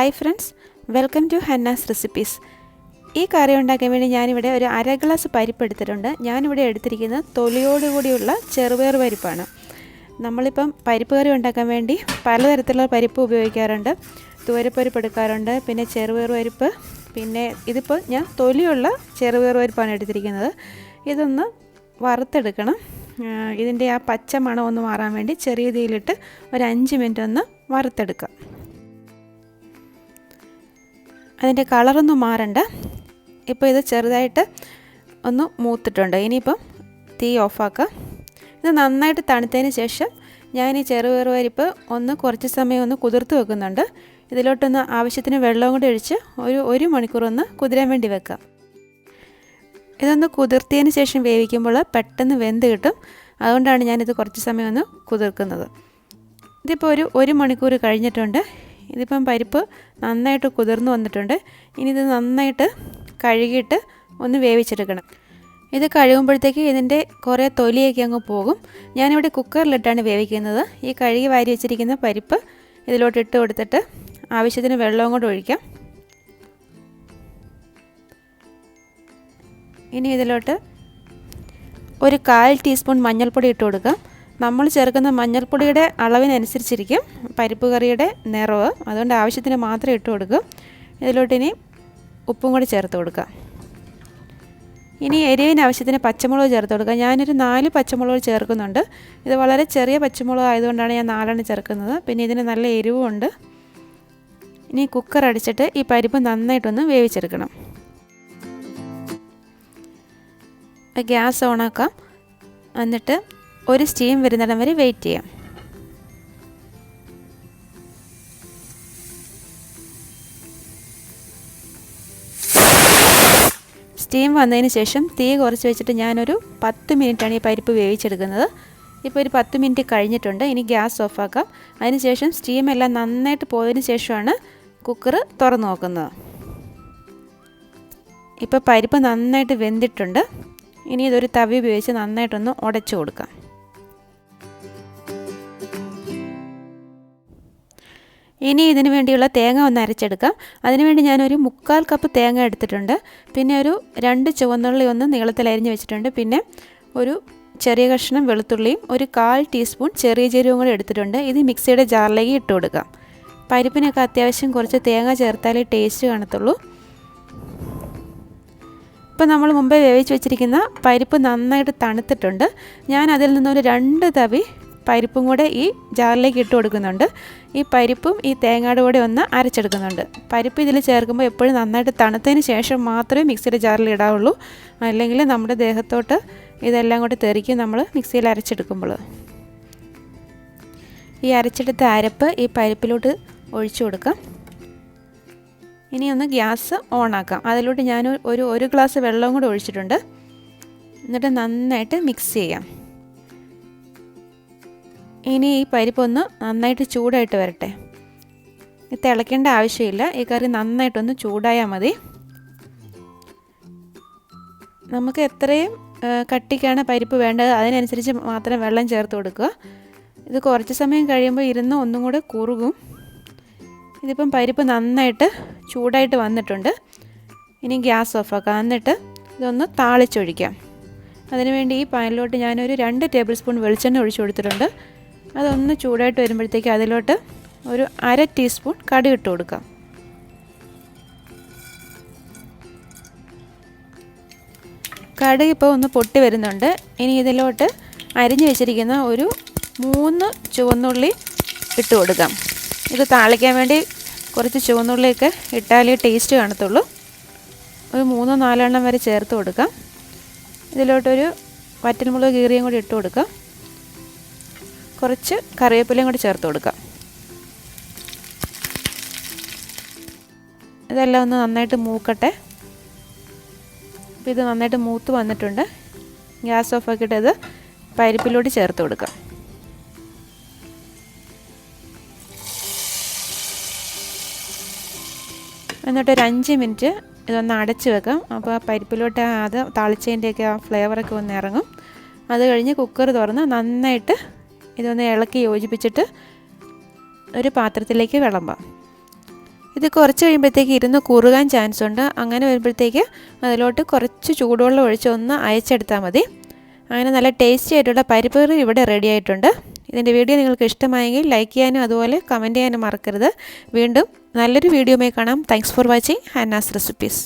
Hi friends, welcome to Hanna's recipes. ഈ കറി ഉണ്ടാക്കാൻ വേണ്ടി ഞാനിവിടെ ഒരു അര ഗ്ലാസ് പരിപ്പ് എടുത്തിട്ടുണ്ട്. ഞാനിവിടെ എടുത്തിരിക്കുന്നത് തൊലിയോടുകൂടിയുള്ള ചെറുപയർ പരിപ്പാണ്. നമ്മളിപ്പം പരിപ്പ് കറി ഉണ്ടാക്കാൻ വേണ്ടി പലതരത്തിലുള്ള പരിപ്പ് ഉപയോഗിക്കാറുണ്ട്. തുവരപ്പരിപ്പ് എടുക്കാറുണ്ട്, പിന്നെ ചെറുപയർ പരിപ്പ്, പിന്നെ ഇതിപ്പോൾ ഞാൻ തൊലിയുള്ള ചെറുപയർ പരിപ്പാണ് എടുത്തിരിക്കുന്നത്. ഇതൊന്ന് വറുത്തെടുക്കണം. ഇതിൻ്റെ ആ പച്ച മണം ഒന്ന് മാറാൻ വേണ്ടി ചെറിയ തീയിലിട്ട് ഒരു 5 മിനിറ്റ് ഒന്ന് വറുത്തെടുക്കാം. അതിൻ്റെ കളറൊന്നും മാറണ്ട. ഇപ്പോൾ ഇത് ചെറുതായിട്ട് ഒന്ന് മൂത്തിട്ടുണ്ട്. ഇനിയിപ്പം തീ ഓഫാക്കാം. ഇത് നന്നായിട്ട് തണുത്തതിന് ശേഷം ഞാൻ ഈ ചെറുപയർ പരിപ്പ് കുറച്ച് സമയം ഒന്ന് കുതിർത്ത് വെക്കുന്നുണ്ട്. ഇതിലോട്ടൊന്ന് ആവശ്യത്തിന് വെള്ളം കൂടി ഒഴിച്ച് ഒരു മണിക്കൂർ ഒന്ന് കുതിരാൻ വേണ്ടി വെക്കാം. ഇതൊന്ന് കുതിർത്തിയതിന് ശേഷം വേവിക്കുമ്പോൾ പെട്ടെന്ന് വെന്ത് കിട്ടും. അതുകൊണ്ടാണ് ഞാനിത് കുറച്ച് സമയം ഒന്ന് കുതിർക്കുന്നത്. ഇതിപ്പോൾ ഒരു മണിക്കൂർ കഴിഞ്ഞിട്ടുണ്ട്. ഇതിപ്പം പരിപ്പ് നന്നായിട്ട് കുതിർന്ന് വന്നിട്ടുണ്ട്. ഇനി ഇത് നന്നായിട്ട് കഴുകിയിട്ട് ഒന്ന് വേവിച്ചെടുക്കണം. ഇത് കഴുകുമ്പോഴത്തേക്ക് ഇതിൻ്റെ കുറേ തൊലിയൊക്കെ അങ്ങ് പോകും. ഞാനിവിടെ കുക്കറിലിട്ടാണ് വേവിക്കുന്നത്. ഈ കഴുകി വാരി വെച്ചിരിക്കുന്ന പരിപ്പ് ഇതിലോട്ട് ഇട്ട് കൊടുത്തിട്ട് ആവശ്യത്തിന് വെള്ളവും കൂടെ ഒഴിക്കാം. ഇനി ഇതിലോട്ട് ഒരു 1/4 ടീസ്പൂൺ മഞ്ഞൾപ്പൊടി ഇട്ട് കൊടുക്കാം. നമ്മൾ ചേർക്കുന്ന മഞ്ഞൾപ്പൊടിയുടെ അളവിനനുസരിച്ചിരിക്കും പരിപ്പ് കറിയുടെ നിറവ്. അതുകൊണ്ട് ആവശ്യത്തിന് മാത്രം ഇട്ട് കൊടുക്കുക. ഇതിലോട്ട് ഇനി ഉപ്പും കൂടി ചേർത്ത് കൊടുക്കുക. ഇനി എരിവിന് ആവശ്യത്തിന് പച്ചമുളക് ചേർത്ത് കൊടുക്കുക. ഞാനൊരു 4 പച്ചമുളക് ചേർക്കുന്നുണ്ട്. ഇത് വളരെ ചെറിയ പച്ചമുളക് ആയതുകൊണ്ടാണ് ഞാൻ 4 ചേർക്കുന്നത്. പിന്നെ ഇതിന് നല്ല എരിവുമുണ്ട്. ഇനി കുക്കർ അടിച്ചിട്ട് ഈ പരിപ്പ് നന്നായിട്ടൊന്ന് വേവിച്ചെടുക്കണം. ഗ്യാസ് ഓണാക്കാം. എന്നിട്ട് ഒരു സ്റ്റീം വരുന്നിടം വരെ വെയിറ്റ് ചെയ്യാം. സ്റ്റീം വന്നതിന് ശേഷം തീ കുറച്ച് വെച്ചിട്ട് ഞാനൊരു 10 മിനിറ്റാണ് ഈ പരിപ്പ് വേവിച്ചെടുക്കുന്നത്. ഇപ്പോൾ ഒരു 10 മിനിറ്റ് കഴിഞ്ഞിട്ടുണ്ട്. ഇനി ഗ്യാസ് ഓഫാക്കാം. അതിനുശേഷം സ്റ്റീമെല്ലാം നന്നായിട്ട് പോയതിന് ശേഷമാണ് കുക്കർ തുറന്ന് നോക്കുന്നത്. ഇപ്പോൾ പരിപ്പ് നന്നായിട്ട് വെന്തിട്ടുണ്ട്. ഇനി ഇതൊരു തവി ഉപയോഗിച്ച് നന്നായിട്ടൊന്ന് ഉടച്ചു കൊടുക്കാം. ഇനി ഇതിന് വേണ്ടിയുള്ള തേങ്ങ ഒന്ന് അരച്ചെടുക്കാം. അതിനുവേണ്ടി ഞാനൊരു 1/4 കപ്പ് തേങ്ങ എടുത്തിട്ടുണ്ട്. പിന്നെ ഒരു 2 ചുവന്നുള്ളി ഒന്ന് നീളത്തിൽ അരിഞ്ഞ് വെച്ചിട്ടുണ്ട്. പിന്നെ ഒരു ചെറിയ കഷ്ണം വെളുത്തുള്ളിയും ഒരു 1/4 ടീസ്പൂൺ ചെറിയ ജീരകവും കൂടി എടുത്തിട്ടുണ്ട്. ഇത് മിക്സിയുടെ ജാറിലേക്ക് ഇട്ട് കൊടുക്കാം. പരിപ്പിനൊക്കെ അത്യാവശ്യം കുറച്ച് തേങ്ങ ചേർത്താലേ ടേസ്റ്റ് കാണത്തുള്ളൂ. ഇപ്പോൾ നമ്മൾ മുമ്പേ വേവിച്ച് വെച്ചിരിക്കുന്ന പരിപ്പ് നന്നായിട്ട് തണുത്തിട്ടുണ്ട്. ഞാൻ അതിൽ നിന്നൊരു 2 തവി പരിപ്പും കൂടെ ഈ ജാറിലേക്ക് ഇട്ട് കൊടുക്കുന്നുണ്ട്. ഈ പരിപ്പും ഈ തേങ്ങയുടെ കൂടെ ഒന്ന് അരച്ചെടുക്കുന്നുണ്ട്. പരിപ്പ് ഇതിൽ ചേർക്കുമ്പോൾ എപ്പോഴും നന്നായിട്ട് തണുത്തതിന് ശേഷം മാത്രമേ മിക്സിയുടെ ജാറിൽ ഇടാവുള്ളൂ. അല്ലെങ്കിൽ നമ്മുടെ ദേഹത്തോട്ട് ഇതെല്ലാം കൂടെ തെറിക്കും നമ്മൾ മിക്സിയിൽ അരച്ചെടുക്കുമ്പോൾ. ഈ അരച്ചെടുത്ത അരപ്പ് ഈ പരിപ്പിലോട്ട് ഒഴിച്ചു കൊടുക്കാം. ഇനി ഒന്ന് ഗ്യാസ് ഓണാക്കാം. അതിലോട്ട് ഞാൻ ഒരു ഗ്ലാസ് വെള്ളവും കൂടെ ഒഴിച്ചിട്ടുണ്ട്. എന്നിട്ട് നന്നായിട്ട് മിക്സ് ചെയ്യാം. ഇനി ഈ പരിപ്പൊന്ന് നന്നായിട്ട് ചൂടായിട്ട് വരട്ടെ. ഇത് തിളയ്ക്കേണ്ട ആവശ്യമില്ല. ഈ കറി നന്നായിട്ടൊന്ന് ചൂടായാൽ മതി. നമുക്ക് എത്രയും കട്ടിക്കാണ് പരിപ്പ് വേണ്ടത് അതിനനുസരിച്ച് മാത്രം വെള്ളം ചേർത്ത് കൊടുക്കുക. ഇത് കുറച്ച് സമയം കഴിയുമ്പോൾ ഇരുന്ന് ഒന്നും കൂടെ കുറുകും. ഇതിപ്പം പരിപ്പ് നന്നായിട്ട് ചൂടായിട്ട് വന്നിട്ടുണ്ട്. ഇനി ഗ്യാസ് ഓഫാക്കാം. എന്നിട്ട് ഇതൊന്ന് താളിച്ചൊഴിക്കാം. അതിനുവേണ്ടി ഈ പാനിലോട്ട് ഞാനൊരു 2 ടേബിൾ സ്പൂൺ വെളിച്ചെണ്ണ ഒഴിച്ചു കൊടുത്തിട്ടുണ്ട്. അതൊന്ന് ചൂടായിട്ട് വരുമ്പോഴത്തേക്ക് അതിലോട്ട് ഒരു 1/2 ടീസ്പൂൺ കടുക് ഇട്ട് കൊടുക്കാം. കടുക് ഇപ്പോൾ ഒന്ന് പൊട്ടി വരുന്നുണ്ട്. ഇനി ഇതിലോട്ട് അരിഞ്ഞു വെച്ചിരിക്കുന്ന ഒരു 3 ചുവന്നുള്ളി ഇട്ട് കൊടുക്കാം. ഇത് താളിക്കാൻ വേണ്ടി കുറച്ച് ചുവന്നുള്ളിയൊക്കെ ഇട്ടാലേ ടേസ്റ്റ് കാണത്തുള്ളൂ. ഒരു 3-4 വരെ ചേർത്ത് കൊടുക്കാം. ഇതിലോട്ടൊരു വറ്റൽമുളക് കീറിയും കൂടി ഇട്ട് കൊടുക്കാം. കുറച്ച് കറിവേപ്പിലയും കൂടി ചേർത്ത് കൊടുക്കാം. ഇതെല്ലാം ഒന്ന് നന്നായിട്ട് മൂക്കട്ടെ. അപ്പോൾ ഇത് നന്നായിട്ട് മൂത്ത് വന്നിട്ടുണ്ട്. ഗ്യാസ് ഓഫ് ആക്കിയിട്ട് ഇത് പരിപ്പിലോട്ട് ചേർത്ത് കൊടുക്കാം. എന്നിട്ടൊരു 5 മിനിറ്റ് ഇതൊന്ന് അടച്ച് വെക്കാം. അപ്പോൾ ആ പരിപ്പിലോട്ട് അത് താളിച്ചതിൻ്റെയൊക്കെ ആ ഫ്ലേവറൊക്കെ ഒന്ന് ഇറങ്ങും. അത് കഴിഞ്ഞ് കുക്കർ തുറന്ന് നന്നായിട്ട് ഇതൊന്ന് ഇളക്കി യോജിപ്പിച്ചിട്ട് ഒരു പാത്രത്തിലേക്ക് വിളമ്പാം. ഇത് കുറച്ച് കഴിയുമ്പോഴത്തേക്ക് ഇരുന്ന് കുറുകാൻ ചാൻസ് ഉണ്ട്. അങ്ങനെ വരുമ്പോഴത്തേക്ക് അതിലോട്ട് കുറച്ച് ചൂടുവെള്ളം ഒഴിച്ച് ഒന്ന് അയച്ചെടുത്താൽ മതി. അങ്ങനെ നല്ല ടേസ്റ്റി ആയിട്ടുള്ള പരിപ്പ് കറി ഇവിടെ റെഡി ആയിട്ടുണ്ട്. ഇതിൻ്റെ വീഡിയോ നിങ്ങൾക്ക് ഇഷ്ടമായെങ്കിൽ ലൈക്ക് ചെയ്യാനും അതുപോലെ കമൻറ്റ് ചെയ്യാനും മറക്കരുത്. വീണ്ടും നല്ലൊരു വീഡിയോയുമായി കാണാം. Thanks for watching Hanna's recipes.